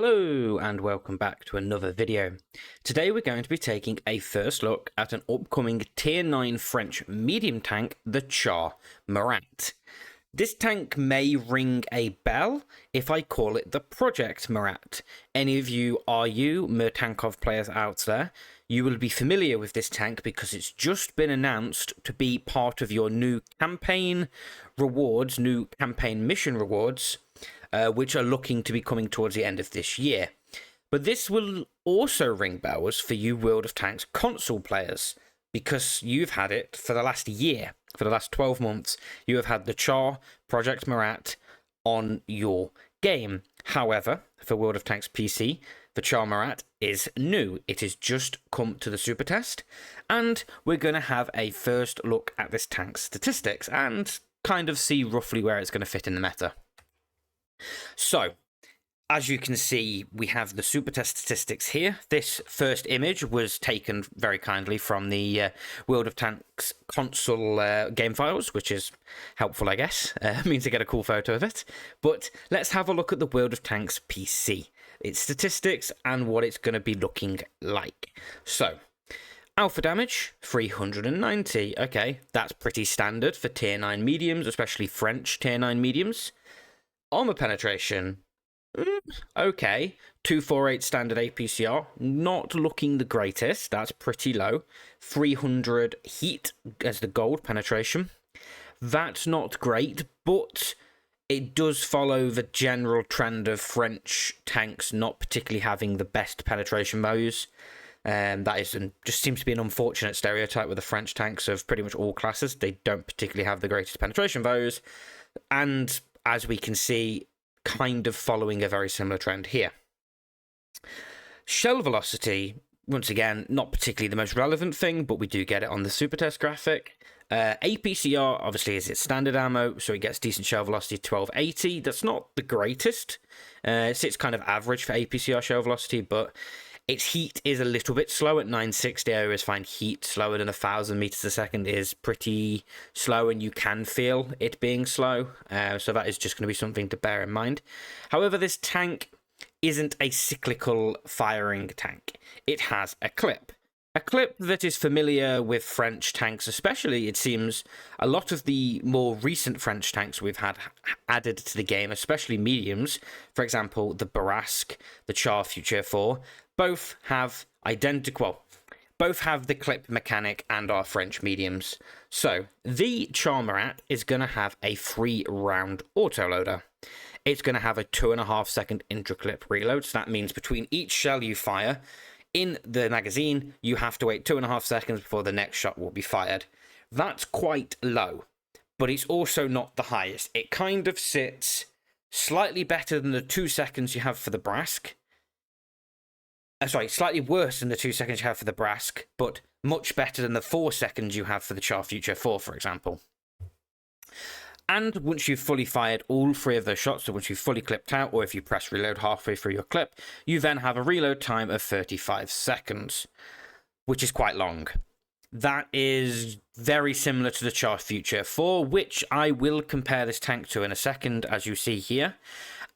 Hello and welcome back to another video. Today we're going to be taking a first look at an upcoming tier 9 French medium tank, the Char Murat. This tank may ring a bell if I call it the Project Murat. Any of you Murtankov players out there, you will be familiar with this tank because it's just been announced to be part of your new campaign rewards, new campaign mission rewards, which are looking to be coming towards the end of this year. But this will also ring bells for you World of Tanks console players, because you've had it for the last year. For the last 12 months, you have had the Char Project Murat on your game. However, for World of Tanks PC, the Char Murat is new. It has just come to the Supertest, and we're going to have a first look at this tank's statistics and kind of see roughly where it's going to fit in the meta. So, as you can see, we have the Supertest statistics here. This first image was taken very kindly from the World of Tanks console game files, which is helpful, I guess. Means to get a cool photo of it. But let's have a look at the World of Tanks PC, its statistics, and what it's going to be looking like. So, alpha damage, 390. Okay, that's pretty standard for tier 9 mediums, especially French tier 9 mediums. Armor penetration, okay, 248 standard APCR, not looking the greatest, that's pretty low. 300 heat as the gold penetration, that's not great, but it does follow the general trend of French tanks not particularly having the best penetration values. That is just seems to be an unfortunate stereotype with the French tanks of pretty much all classes. They don't particularly have the greatest penetration values, and as we can see, kind of following a very similar trend here. Shell velocity, once again, not particularly the most relevant thing, but we do get it on the Supertest graphic. APCR, obviously, is its standard ammo, so it gets decent shell velocity, 1280. That's not the greatest. It sits kind of average for APCR shell velocity, but its heat is a little bit slow at 960. I always find heat slower than 1,000 meters a second is pretty slow, and you can feel it being slow. So that is just going to be something to bear in mind. However, this tank isn't a cyclical firing tank. It has a clip. A clip that is familiar with French tanks, especially, it seems, a lot of the more recent French tanks we've had added to the game, especially mediums. For example, the Barrasque, the Char Future 4, both have both have the clip mechanic and are French mediums. So, the Char Murat is going to have a 3-round autoloader. It's going to have a 2.5 second intra-clip reload, so that means between each shell you fire in the magazine, you have to wait 2.5 seconds before the next shot will be fired. That's quite low, but it's also not the highest. It kind of sits slightly better than the 2 seconds you have for the Barrasque. Slightly worse than the 2 seconds you have for the Barrasque, but much better than the 4 seconds you have for the Char Future 4, for example. And once you've fully fired all 3 of those shots, so once you've fully clipped out, or if you press reload halfway through your clip, you then have a reload time of 35 seconds, which is quite long. That is very similar to the Char Future 4, which I will compare this tank to in a second, as you see here.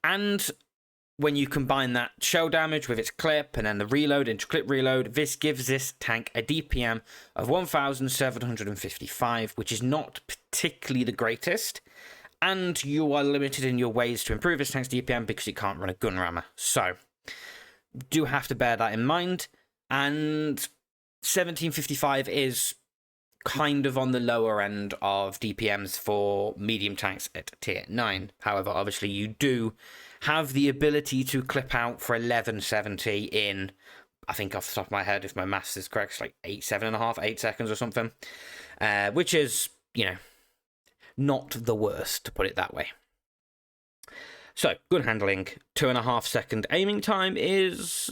And when you combine that shell damage with its clip and then the reload into clip reload, this gives this tank a DPM of 1,755, which is not particularly the greatest. And you are limited in your ways to improve this tank's DPM because it can't run a gun rammer. So, do have to bear that in mind. And 1,755 is kind of on the lower end of DPMs for medium tanks at tier 9. However, obviously you do have the ability to clip out for 1170 in, I think off the top of my head, if my maths is correct, it's like 8 seconds or something. Which is, not the worst, to put it that way. So, gun handling, 2.5 second aiming time is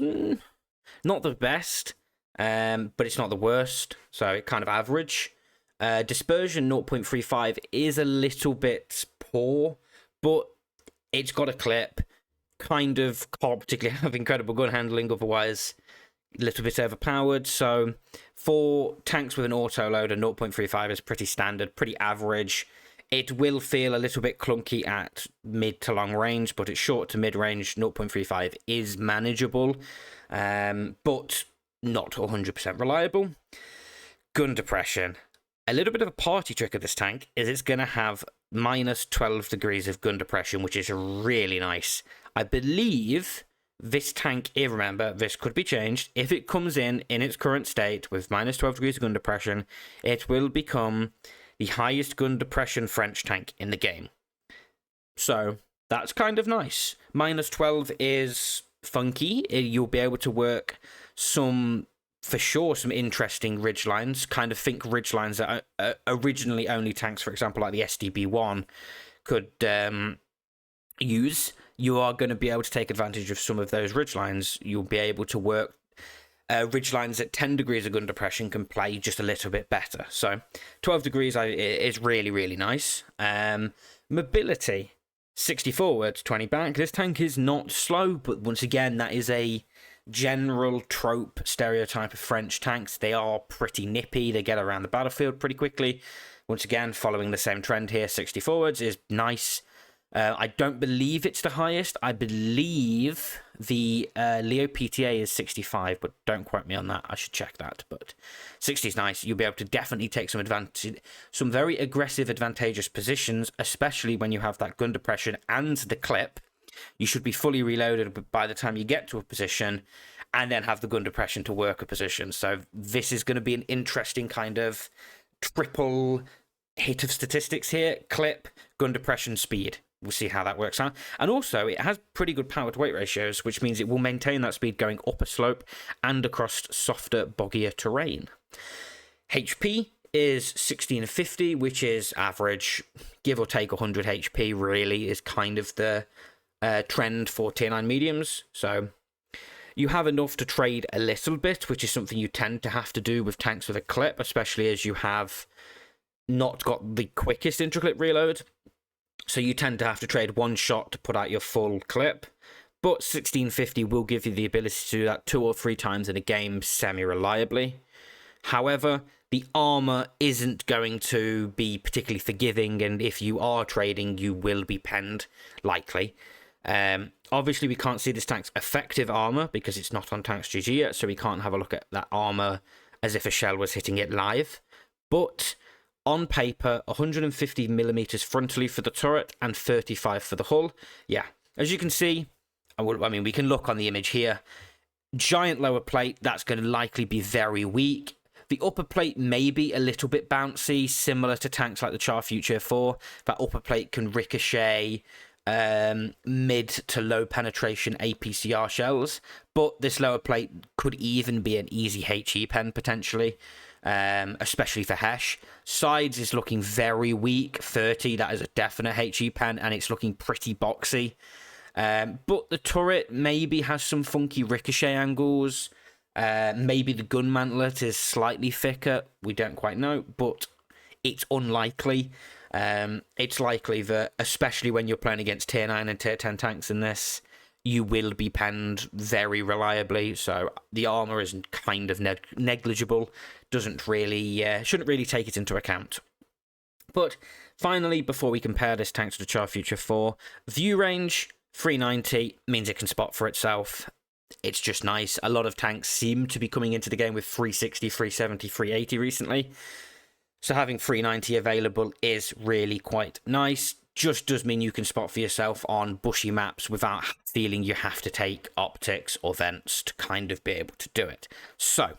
not the best, but it's not the worst, so it kind of average. Dispersion 0.35 is a little bit poor, but it's got a clip, kind of can't particularly have incredible gun handling, otherwise a little bit overpowered. So for tanks with an autoloader, 0.35 is pretty standard, pretty average. It will feel a little bit clunky at mid to long range, but it's short to mid range. 0.35 is manageable, but not 100% reliable. Gun depression. A little bit of a party trick of this tank is it's going to have minus 12 degrees of gun depression, which is really nice. I believe this tank, remember, this could be changed. If it comes in its current state with minus 12 degrees of gun depression, it will become the highest gun depression French tank in the game. So that's kind of nice. Minus 12 is funky. You'll be able to work for sure, some interesting ridgelines. Kind of think ridgelines that are originally only tanks, for example, like the SDB-1 could use. You are going to be able to take advantage of some of those ridgelines. You'll be able to work ridgelines at 10 degrees of gun depression can play just a little bit better. So 12 degrees is really, really nice. Mobility, 60 forwards, 20 back. This tank is not slow, but once again, that is a general trope stereotype of French tanks. They are pretty nippy. They get around the battlefield pretty quickly. Once again, following the same trend here, 60 forwards is nice. I don't believe it's the highest. I believe the Leo PTA is 65, but don't quote me on that. I should check that. But 60 is nice. You'll be able to definitely take some advantage, some very aggressive, advantageous positions, especially when you have that gun depression and the clip. You should be fully reloaded by the time you get to a position, and then have the gun depression to work a position. So this is going to be an interesting kind of triple hit of statistics here. Clip, gun depression, speed. We'll see how that works out. And also, it has pretty good power to weight ratios, which means it will maintain that speed going up a slope and across softer, boggier terrain. HP is 1650, which is average. Give or take 100 HP, really, is kind of the trend for tier 9 mediums. So you have enough to trade a little bit, which is something you tend to have to do with tanks with a clip, especially as you have not got the quickest intraclip reload. So you tend to have to trade one shot to put out your full clip. But 1650 will give you the ability to do that 2 or 3 times in a game semi-reliably. However, the armor isn't going to be particularly forgiving, and if you are trading, you will be penned, likely. Obviously, we can't see this tank's effective armor because it's not on Tanks GG yet, so we can't have a look at that armor as if a shell was hitting it live. But on paper, 150 millimeters frontally for the turret and 35 for the hull. Yeah, as you can see, I mean, we can look on the image here. Giant lower plate, that's going to likely be very weak. The upper plate may be a little bit bouncy, similar to tanks like the Char Future 4. That upper plate can ricochet mid to low penetration APCR shells, but this lower plate could even be an easy HE pen potentially, especially for Hesh. Sides is looking very weak, 30, that is a definite HE pen, and it's looking pretty boxy. But the turret maybe has some funky ricochet angles. Maybe the gun mantlet is slightly thicker. We don't quite know, but it's unlikely. It's likely that, especially when you're playing against tier 9 and tier 10 tanks in this, you will be penned very reliably. So the armor is kind of negligible. Shouldn't really take it into account. But finally, before we compare this tank to the Char Future 4, view range 390 means it can spot for itself. It's just nice. A lot of tanks seem to be coming into the game with 360, 370, 380 recently. So having 390 available is really quite nice. Just does mean you can spot for yourself on bushy maps without feeling you have to take optics or vents to kind of be able to do it. So,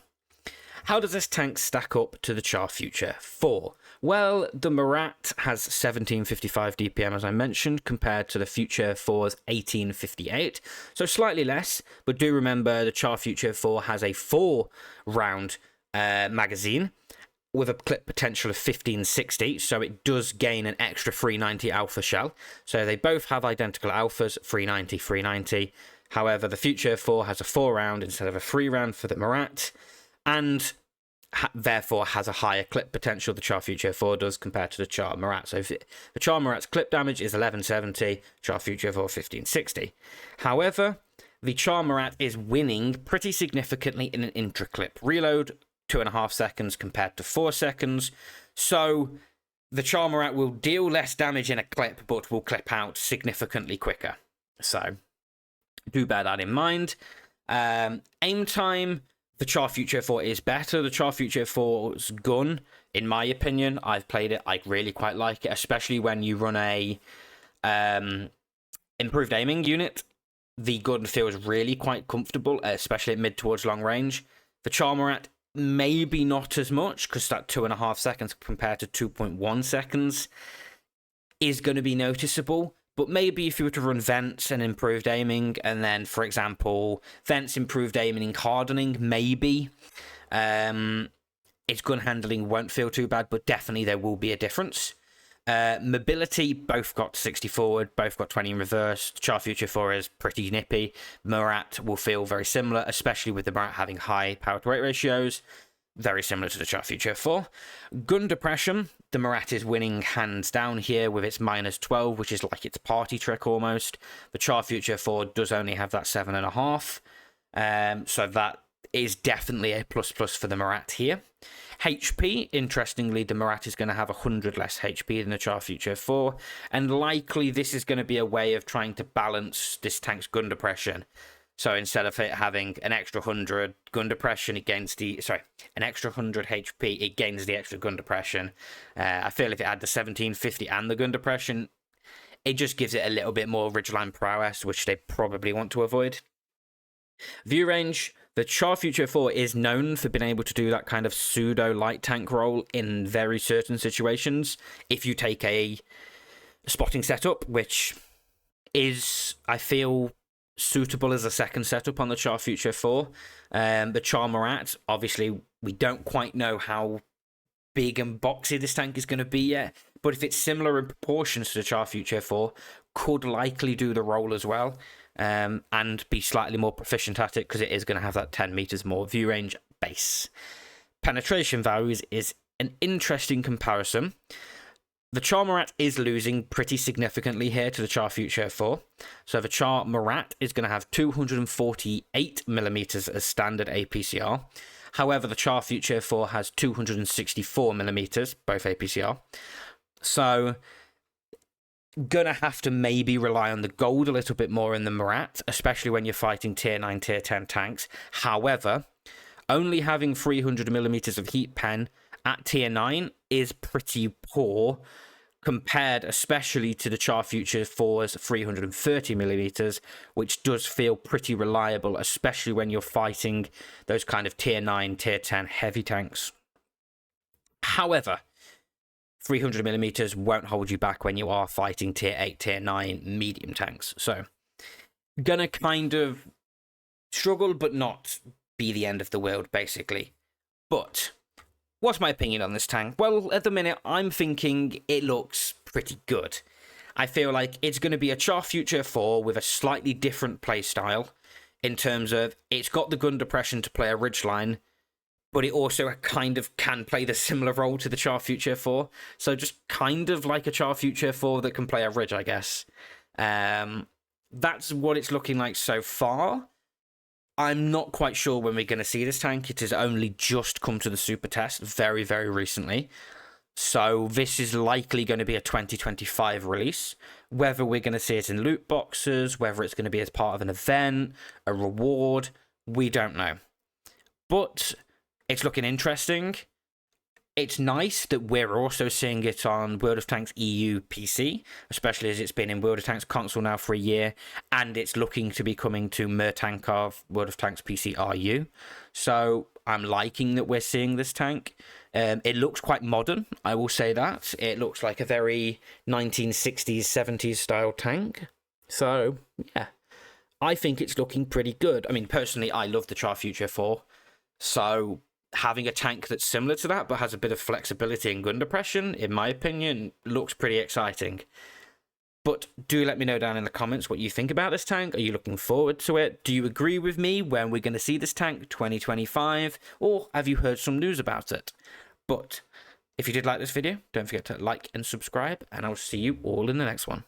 how does this tank stack up to the Char Future 4? Well, the Murat has 1755 DPM, as I mentioned, compared to the Future 4's 1858. So slightly less, but do remember the Char Future 4 has a 4-round magazine with a clip potential of 1560, so it does gain an extra 390 alpha shell. So they both have identical alphas, 390, 390. However, the Future 4 has a 4-round instead of a 3-round for the Murat, and therefore has a higher clip potential, the Char Future 4 does, compared to the Char Murat. So the Char Murat's clip damage is 1170, Char Future 4 1560. However, the Char Murat is winning pretty significantly in an intra-clip reload, 2.5 seconds compared to 4 seconds. So The Char Murat will deal less damage in a clip, but will clip out significantly quicker. So do bear that in mind. Aim time, the Char Future 4 is better. The Char Future 4's gun, in my opinion, I've played it, I really quite like it, especially when you run a improved aiming unit. The gun feels really quite comfortable, especially at mid towards long range. The Char Murat, maybe not as much, because that 2.5 seconds compared to 2.1 seconds is going to be noticeable. But maybe if you were to run vents and improved aiming, and then, for example, vents, improved aiming, and hardening, maybe its gun handling won't feel too bad, but definitely there will be a difference. Mobility, both got 60 forward, both got 20 in reverse. Char Future 4 is pretty nippy. Murat will feel very similar, especially with the Murat having high power to weight ratios. Very similar to the Char Future 4. Gun depression, the Murat is winning hands down here with its -12, which is like its party trick almost. The Char Future 4 does only have that 7.5. So that is definitely a plus for the Murat here. HP, interestingly, the Murat is going to have 100 less HP than the Char Future 4, and likely this is going to be a way of trying to balance this tank's gun depression. So instead of it having an extra 100 gun depression, it gains an extra 100 HP, it gains the extra gun depression. I feel if it had the 1750 and the gun depression, it just gives it a little bit more ridgeline prowess, which they probably want to avoid. View range, the Char Future 4 is known for being able to do that kind of pseudo light tank role in very certain situations. If you take a spotting setup, which is, I feel, suitable as a second setup on the Char Future 4. The Char Murat, obviously, we don't quite know how big and boxy this tank is going to be yet, but if it's similar in proportions to the Char Future 4, could likely do the role as well. And be slightly more proficient at it, because it is going to have that 10 meters more view range base. Penetration values is an interesting comparison. The Char Murat is losing pretty significantly here to the Char Future 4. So the Char Murat is going to have 248 millimeters as standard APCR. However, the Char Future 4 has 264 millimeters, both APCR. So gonna have to maybe rely on the gold a little bit more in the Murat, especially when you're fighting tier 9, tier 10 tanks. However, only having 300 millimeters of heat pen at tier 9 is pretty poor, compared especially to the Char Future 4's 330 millimeters, which does feel pretty reliable, especially when you're fighting those kind of tier 9, tier 10 heavy tanks. However, 300 millimeters won't hold you back when you are fighting tier 8, tier 9 medium tanks. So, gonna kind of struggle, but not be the end of the world, basically. But what's my opinion on this tank? Well, at the minute, I'm thinking it looks pretty good. I feel like it's going to be a Char Future 4 with a slightly different playstyle, in terms of it's got the gun depression to play a ridgeline, but it also kind of can play the similar role to the Char Future 4. So just kind of like a Char Future 4 that can play a ridge, I guess. That's what it's looking like so far. I'm not quite sure when we're going to see this tank. It has only just come to the Supertest very, very recently. So this is likely going to be a 2025 release. Whether we're going to see it in loot boxes, whether it's going to be as part of an event, a reward, we don't know. But it's looking interesting. It's nice that we're also seeing it on World of Tanks EU PC, especially as it's been in World of Tanks console now for a year, and it's looking to be coming to Murtankov World of Tanks PC RU. So I'm liking that we're seeing this tank. It looks quite modern, I will say that. It looks like a very 1960s, 70s style tank. So, yeah, I think it's looking pretty good. I mean, personally, I love the Char Future 4, so having a tank that's similar to that but has a bit of flexibility and gun depression, in my opinion, looks pretty exciting. But do let me know down in the comments what you think about this tank. Are you looking forward to it? Do you agree with me when we're going to see this tank 2025? Or have you heard some news about it? But if you did like this video, don't forget to like and subscribe, and I'll see you all in the next one.